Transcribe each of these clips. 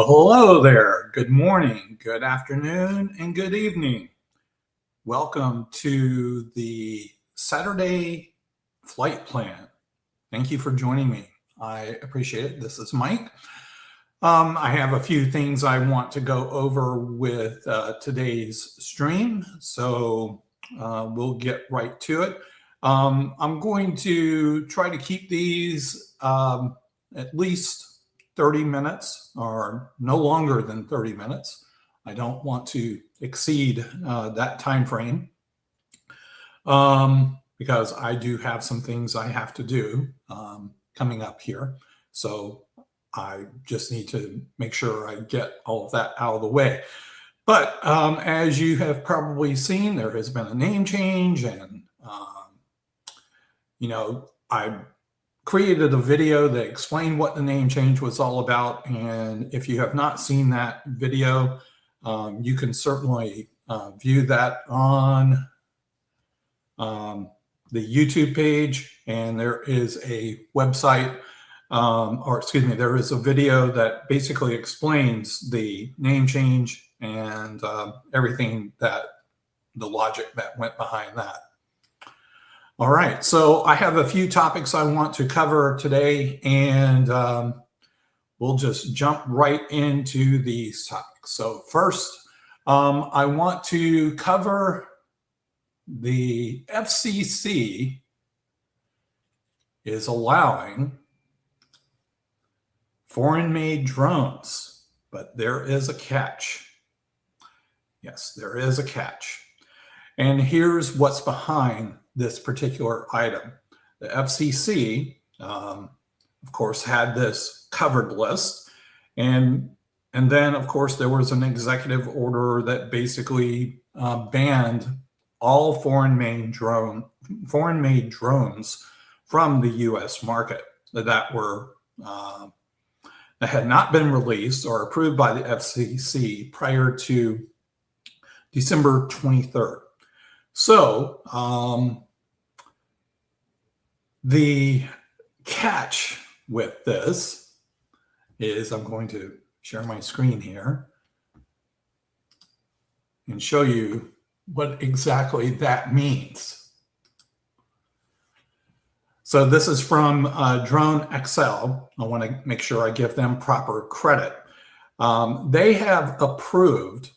Well, hello there. Good morning, good afternoon, and good evening. Welcome to the Saturday flight plan. Thank you for joining me. I appreciate it. This is Mike. I have a few things I want to go over with today's stream, so we'll get right to it. I'm going to try to keep these at least 30 minutes or no longer than 30 minutes. I don't want to exceed that time frame because I do have some things I have to do coming up here. So I just need to make sure I get all of that out of the way. But as you have probably seen, there has been a name change, and I created a video that explained what the name change was all about. And if you have not seen that video, you can certainly view that on the YouTube page. And there is a website, there is a video that basically explains the name change and everything the logic that went behind that. All right, so I have a few topics I want to cover today, and we'll just jump right into these topics. So first, I want to cover the FCC is allowing foreign-made drones, but there is a catch. Yes, there is a catch. And here's what's behind this particular item. The FCC, of course, had this covered list, and then, of course, there was an executive order that basically banned all foreign-made drones from the U.S. market that had not been released or approved by the FCC prior to December 23rd. So the catch with this is, I'm going to share my screen here and show you what exactly that means. So this is from Drone XL. I want to make sure I give them proper credit. They have approved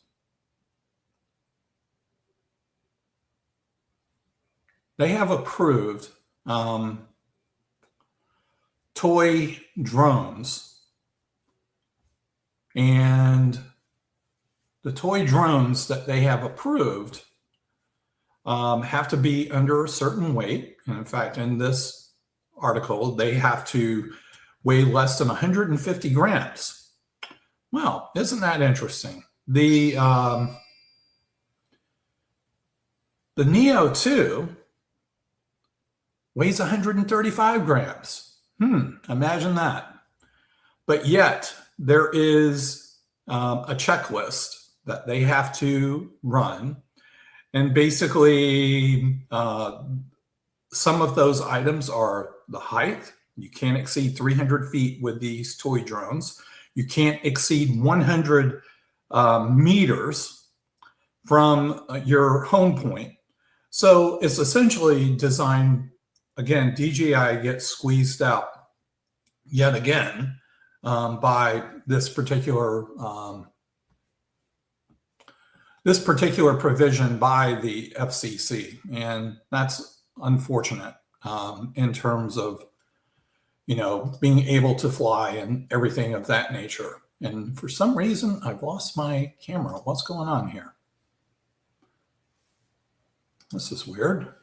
toy drones, and the toy drones that they have approved have to be under a certain weight. And in fact, in this article, they have to weigh less than 150 grams. Well, isn't that interesting? The Neo 2 weighs 135 grams. Imagine that. But yet there is a checklist that they have to run. And basically, some of those items are the height. You can't exceed 300 feet with these toy drones. You can't exceed 100 meters from your home point. So it's essentially designed, again, DJI gets squeezed out yet again by this particular provision by the FCC, and that's unfortunate in terms of being able to fly and everything of that nature. And for some reason, I've lost my camera. What's going on here? This is weird.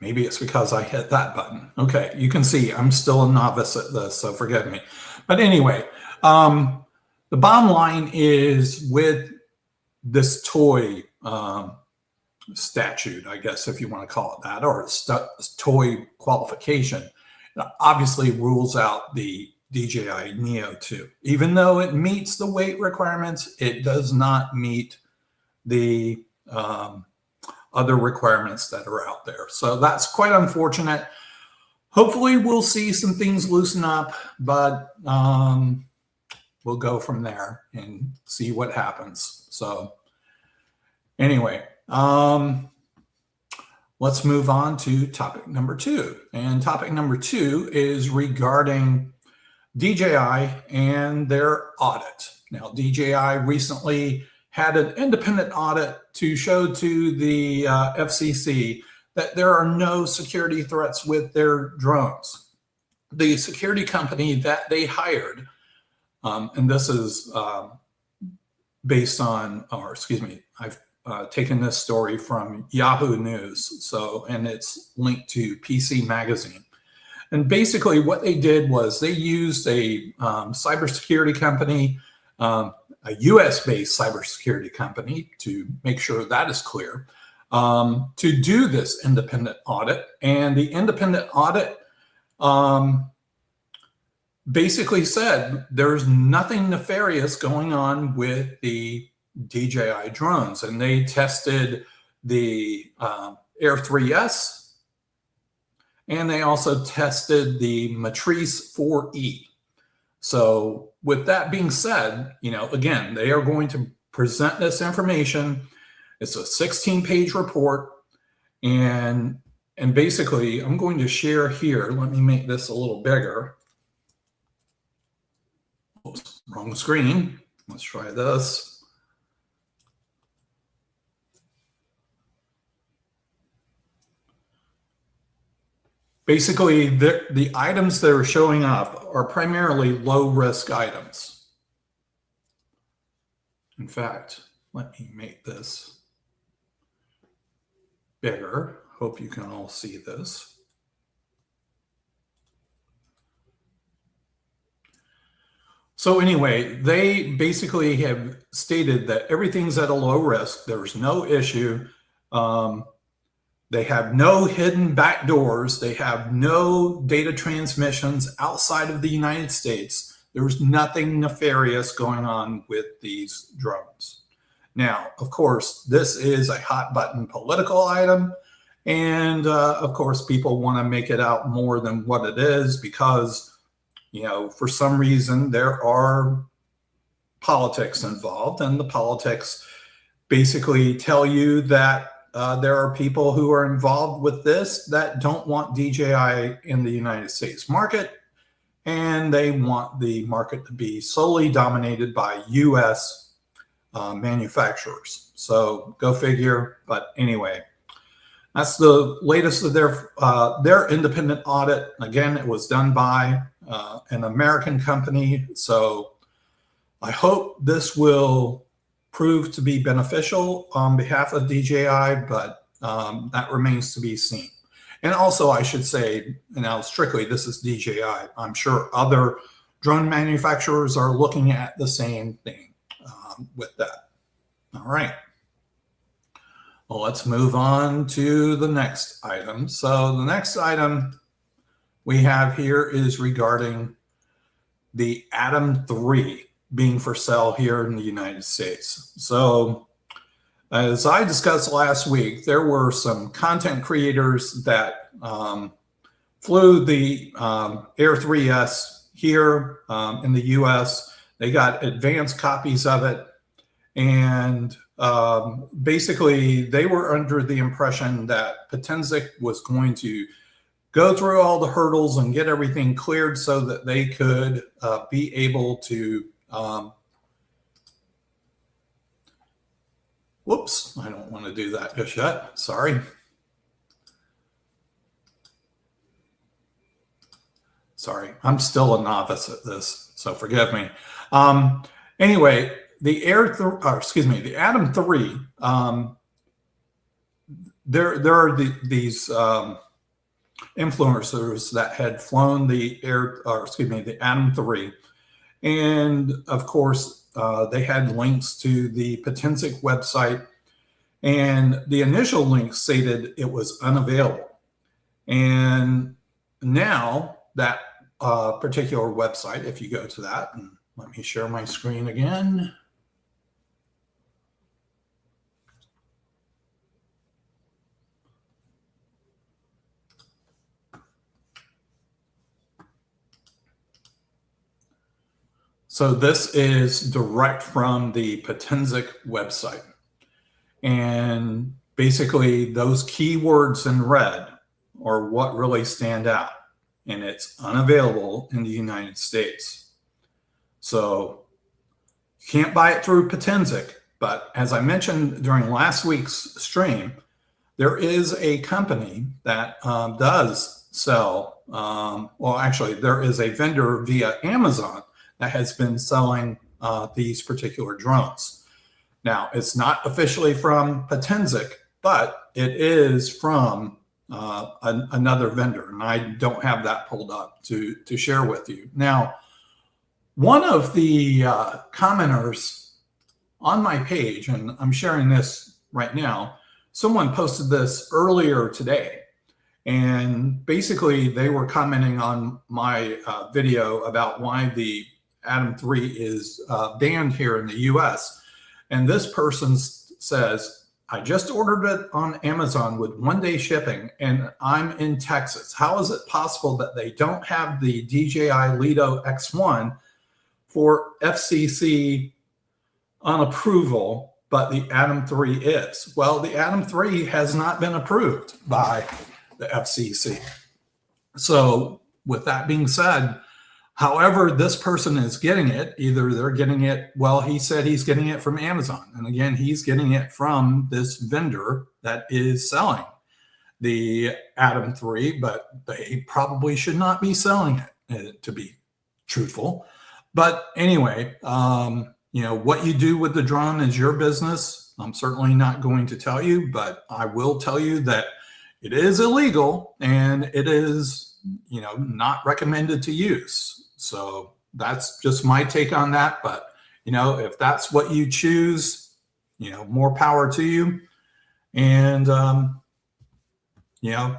Maybe it's because I hit that button. Okay, you can see I'm still a novice at this, so forgive me. But anyway, the bottom line is, with this toy statute, I guess, if you want to call it that, or toy qualification, it obviously rules out the DJI Neo 2. Even though it meets the weight requirements, it does not meet the other requirements that are out there. So that's quite unfortunate. hopefully we'll see some things loosen up, but we'll go from there and see what happens. So anyway, let's move on to topic number 2. And topic number 2 is regarding DJI and their audit. Now, DJI recently had an independent audit to show to the FCC that there are no security threats with their drones. The security company that they hired, and this is based on, or excuse me, I've taken this story from Yahoo News, so, and it's linked to PC Magazine. And basically what they did was they used a cybersecurity company, a US-based cybersecurity company, to make sure that is clear, to do this independent audit. And the independent audit basically said there's nothing nefarious going on with the DJI drones. And they tested the Air 3S, and they also tested the Matrice 4E. So with that being said, you know, again, they are going to present this information. It's a 16-page report. And basically, I'm going to share here. Let me make this a little bigger. Oops, wrong screen. Let's try this. Basically, the items that are showing up are primarily low-risk items. In fact, let me make this bigger. Hope you can all see this. So anyway, they basically have stated that everything's at a low risk. There's no issue. They have no hidden backdoors. They have no data transmissions outside of the United States. There's nothing nefarious going on with these drones. Now, of course, this is a hot button political item. And of course, people want to make it out more than what it is because, you know, for some reason there are politics involved, and the politics basically tell you that there are people who are involved with this that don't want DJI in the United States market, and they want the market to be solely dominated by US manufacturers. So go figure. But anyway, that's the latest of their independent audit. Again, it was done by an American company. So I hope this will prove to be beneficial on behalf of DJI, but that remains to be seen. And also, I should say, now strictly, this is DJI. I'm sure other drone manufacturers are looking at the same thing with that. All right. Well, let's move on to the next item. So the next item we have here is regarding the Atom 3 being for sale here in the United States. So as I discussed last week, there were some content creators that flew the Air 3S here in the US. They got advanced copies of it. And basically, they were under the impression that Potensic was going to go through all the hurdles and get everything cleared so that they could be able to whoops, I don't want to do that just yet. Sorry. Sorry, I'm still a novice at this, so forgive me. Anyway, the Atom 3. There are these influencers that had flown the the Atom 3, and of course they had links to the Potensic website, and the initial link stated it was unavailable. And now that particular website, if you go to that, and let me share my screen again. So this is direct from the Potensic website. And basically those keywords in red are what really stand out. And it's unavailable in the United States. So you can't buy it through Potensic. But as I mentioned during last week's stream, there is a company that does sell, well, actually, there is a vendor via Amazon that has been selling these particular drones. Now, it's not officially from Potensic, but it is from another vendor, and I don't have that pulled up to share with you. Now, one of the commenters on my page, and I'm sharing this right now, someone posted this earlier today, and basically they were commenting on my video about why the Atom 3 is banned here in the US. And this person says, I just ordered it on Amazon with 1-day shipping and I'm in Texas. How is it possible that they don't have the DJI Rover X1 for FCC on approval, but the Atom 3 is? Well, the Atom 3 has not been approved by the FCC. So with that being said, however this person is getting it, either they're getting it, well, he said he's getting it from Amazon. And again, he's getting it from this vendor that is selling the Atom 3, but they probably should not be selling it, to be truthful. But anyway, you know, what you do with the drone is your business. I'm certainly not going to tell you, but I will tell you that it is illegal and it is, you know, not recommended to use. So that's just my take on that. But, you know, if that's what you choose, you know, more power to you. And, you know,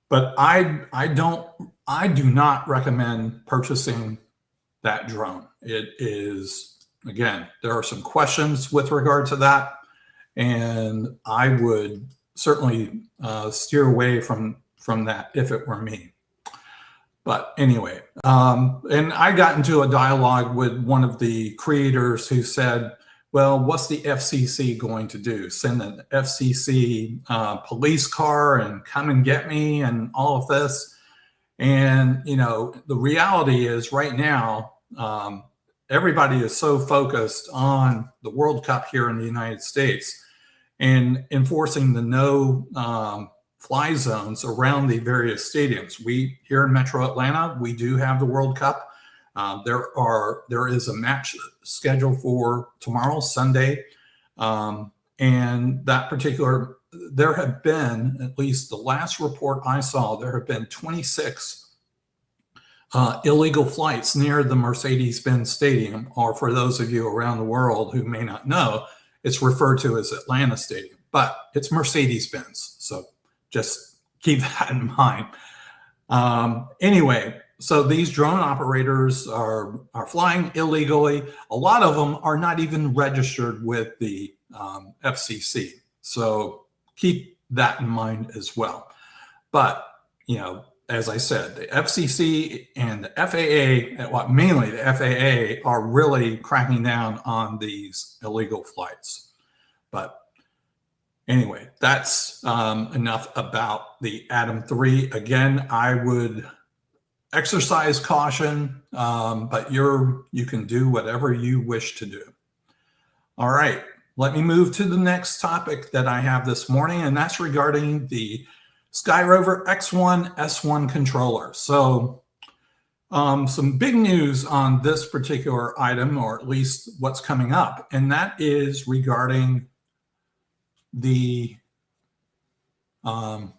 but I do not recommend purchasing that drone. It is, again, there are some questions with regard to that. And I would certainly steer away from that if it were me. But anyway, and I got into a dialogue with one of the creators who said, well, what's the FCC going to do? Send an FCC police car and come and get me and all of this? And, you know, the reality is right now, everybody is so focused on the World Cup here in the United States and enforcing the no fly zones around the various stadiums. We here in Metro Atlanta, we do have the World Cup. There is a match scheduled for tomorrow, Sunday, and that particular, there have been, at least the last report I saw, there have been 26 illegal flights near the Mercedes-Benz Stadium, or for those of you around the world who may not know, it's referred to as Atlanta Stadium, but it's Mercedes-Benz. So just keep that in mind. Anyway, so these drone operators are flying illegally. A lot of them are not even registered with the FCC. So keep that in mind as well. But, you know, as I said, the FCC and the FAA, well, mainly the FAA, are really cracking down on these illegal flights. But anyway, that's enough about the Atom 3. Again, I would exercise caution, but you can do whatever you wish to do. All right, let me move to the next topic that I have this morning, and that's regarding the Rover X1 S1 controller. So some big news on this particular item, or at least what's coming up, and that is regarding the the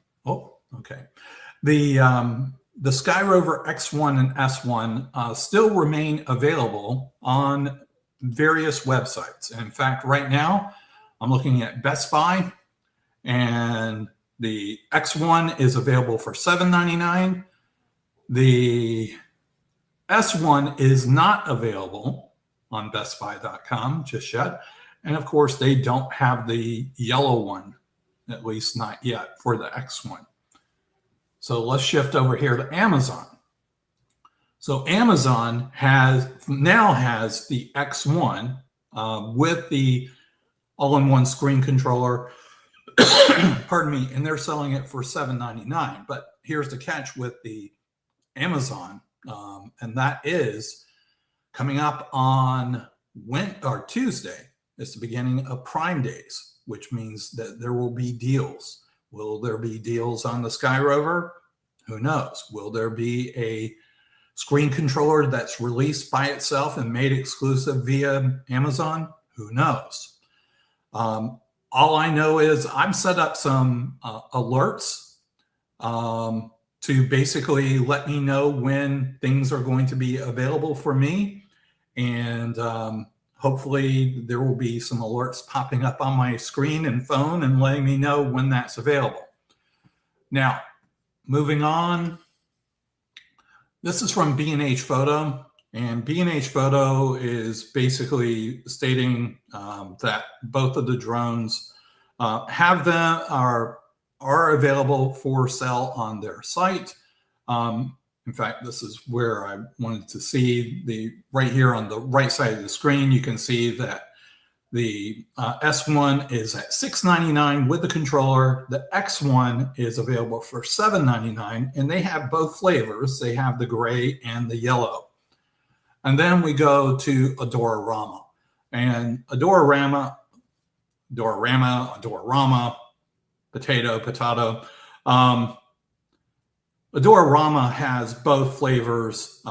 Rover X1 and S1 still remain available on various websites. And in fact, right now I'm looking at Best Buy, and the X1 is available for $7.99. The S1 is not available on bestbuy.com just yet. And of course, they don't have the yellow one, at least not yet, for the X1. So let's shift over here to Amazon. So Amazon now has the X1 with the all-in-one screen controller, pardon me, and they're selling it for $799. But here's the catch with the Amazon, and that is coming up on Tuesday. It's the beginning of Prime Days, which means that there will be deals. Will there be deals on the Sky Rover? Who knows? Will there be a screen controller that's released by itself and made exclusive via Amazon? Who knows? All I know is I've set up some alerts to basically let me know when things are going to be available for me. And hopefully there will be some alerts popping up on my screen and phone and letting me know when that's available. Now, moving on. This is from B&H Photo, and B&H Photo is basically stating that both of the drones are available for sale on their site. In fact, this is where I wanted to see right here on the right side of the screen. You can see that the S1 is at $699 with the controller. The X1 is available for $799, and they have both flavors. They have the gray and the yellow. And then we go to Adorama. And Adorama, potato. Adorama has both flavors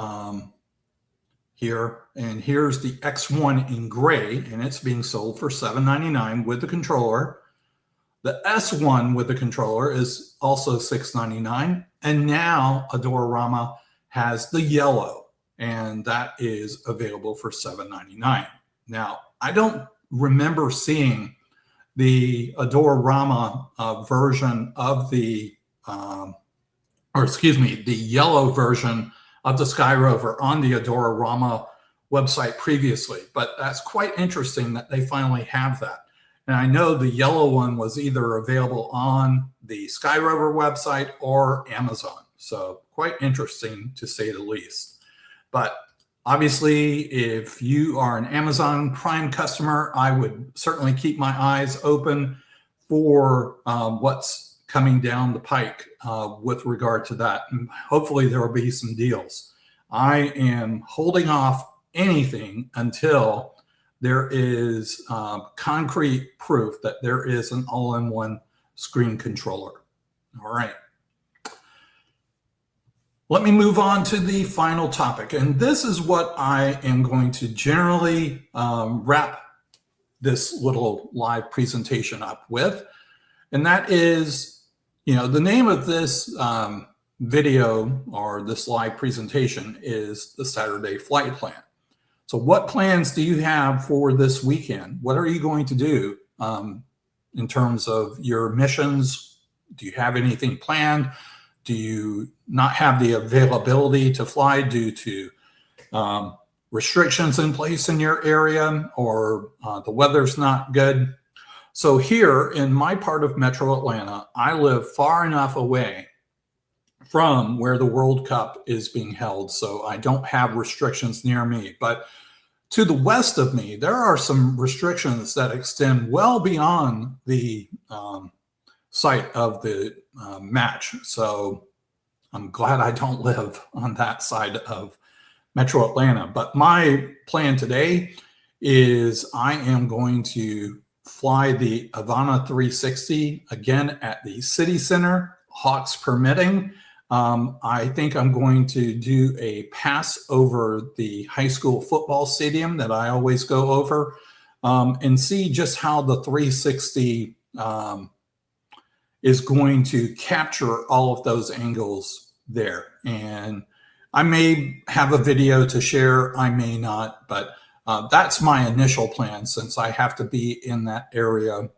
here, and here's the X1 in gray, and it's being sold for $799 with the controller. The S1 with the controller is also $699, and now Adorama has the yellow, and that is available for $799. Now, I don't remember seeing the Adorama version of the yellow version of the Sky Rover on the Adorama website previously, but that's quite interesting that they finally have that. And I know the yellow one was either available on the Sky Rover website or Amazon. So quite interesting to say the least. But obviously, if you are an Amazon Prime customer, I would certainly keep my eyes open for what's coming down the pike with regard to that. And hopefully there will be some deals. I am holding off anything until there is concrete proof that there is an all-in-one screen controller. All right. Let me move on to the final topic. And this is what I am going to generally wrap this little live presentation up with. And that is, the name of this video or this live presentation is the Saturday Flight Plan. So what plans do you have for this weekend? What are you going to do in terms of your missions? Do you have anything planned? Do you not have the availability to fly due to restrictions in place in your area, or the weather's not good? So here in my part of Metro Atlanta, I live far enough away from where the World Cup is being held, so I don't have restrictions near me. But to the west of me, there are some restrictions that extend well beyond the site of the match. So I'm glad I don't live on that side of Metro Atlanta. But my plan today is I am going to fly the Avana 360 again at the city center, Hawks permitting. I think I'm going to do a pass over the high school football stadium that I always go over and see just how the 360 is going to capture all of those angles there. And I may have a video to share, I may not, but that's my initial plan since I have to be in that area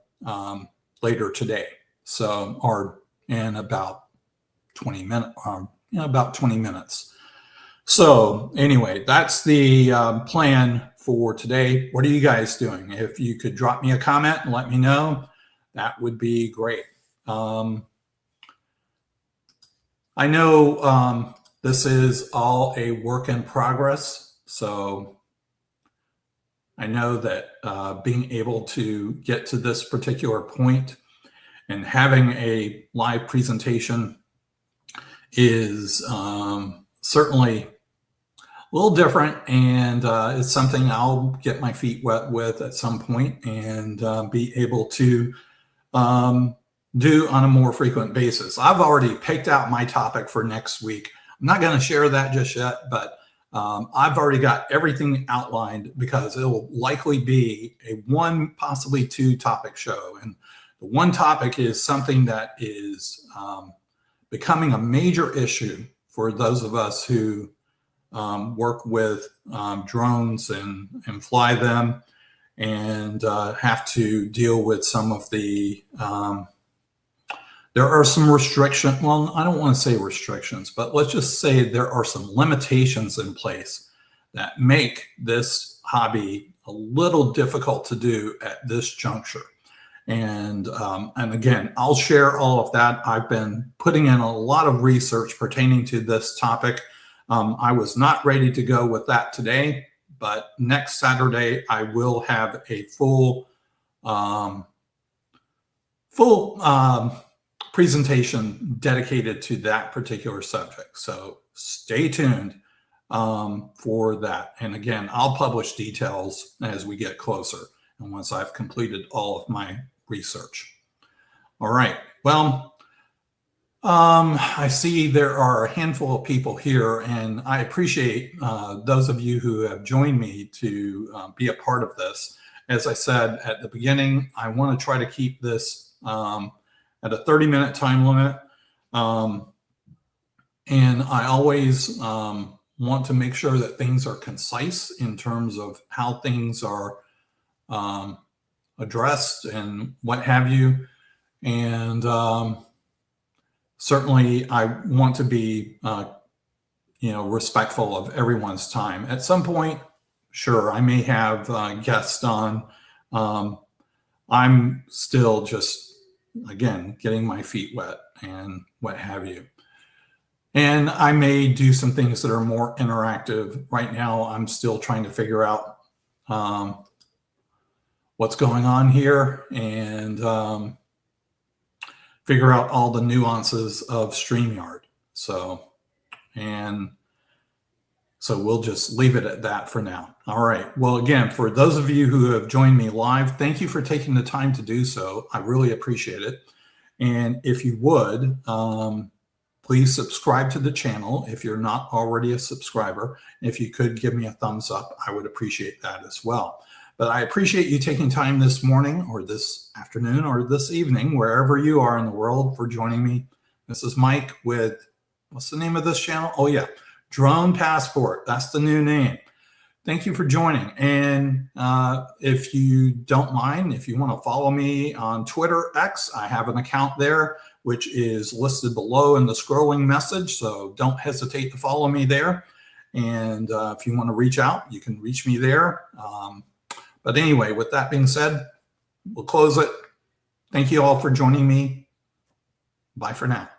later today. So, or in about 20 minutes. So anyway, that's the plan for today. What are you guys doing? If you could drop me a comment and let me know, that would be great. I know this is all a work in progress. So I know that being able to get to this particular point and having a live presentation is certainly a little different, and it's something I'll get my feet wet with at some point and be able to do on a more frequent basis. I've already picked out my topic for next week. I'm not going to share that just yet, but I've already got everything outlined because it will likely be a 1, possibly 2 topic show. And the one topic is something that is becoming a major issue for those of us who work with drones and fly them, and have to deal with some of the, there are some restrictions. Well, I don't want to say restrictions, but let's just say there are some limitations in place that make this hobby a little difficult to do at this juncture. And again, I'll share all of that. I've been putting in a lot of research pertaining to this topic. I was not ready to go with that today, but next Saturday I will have a full presentation dedicated to that particular subject. So stay tuned for that. And again, I'll publish details as we get closer and once I've completed all of my research. All right. Well, I see there are a handful of people here, and I appreciate those of you who have joined me to be a part of this. As I said at the beginning, I want to try to keep this at a 30-minute time limit. And I always want to make sure that things are concise in terms of how things are addressed and what have you. And certainly I want to be, respectful of everyone's time. At some point, sure, I may have guests on. I'm still just, again, getting my feet wet and what have you. And I may do some things that are more interactive. Right now, I'm still trying to figure out what's going on here and figure out all the nuances of StreamYard. So we'll just leave it at that for now. All right. Well, again, for those of you who have joined me live, thank you for taking the time to do so. I really appreciate it. And if you would, please subscribe to the channel if you're not already a subscriber. If you could give me a thumbs up, I would appreciate that as well. But I appreciate you taking time this morning or this afternoon or this evening, wherever you are in the world, for joining me. This is Mike with, what's the name of this channel? Oh yeah, Drone Passport. That's the new name. Thank you for joining. And if you don't mind, if you want to follow me on Twitter X, I have an account there, which is listed below in the scrolling message. So don't hesitate to follow me there. And if you want to reach out, you can reach me there. But anyway, with that being said, we'll close it. Thank you all for joining me. Bye for now.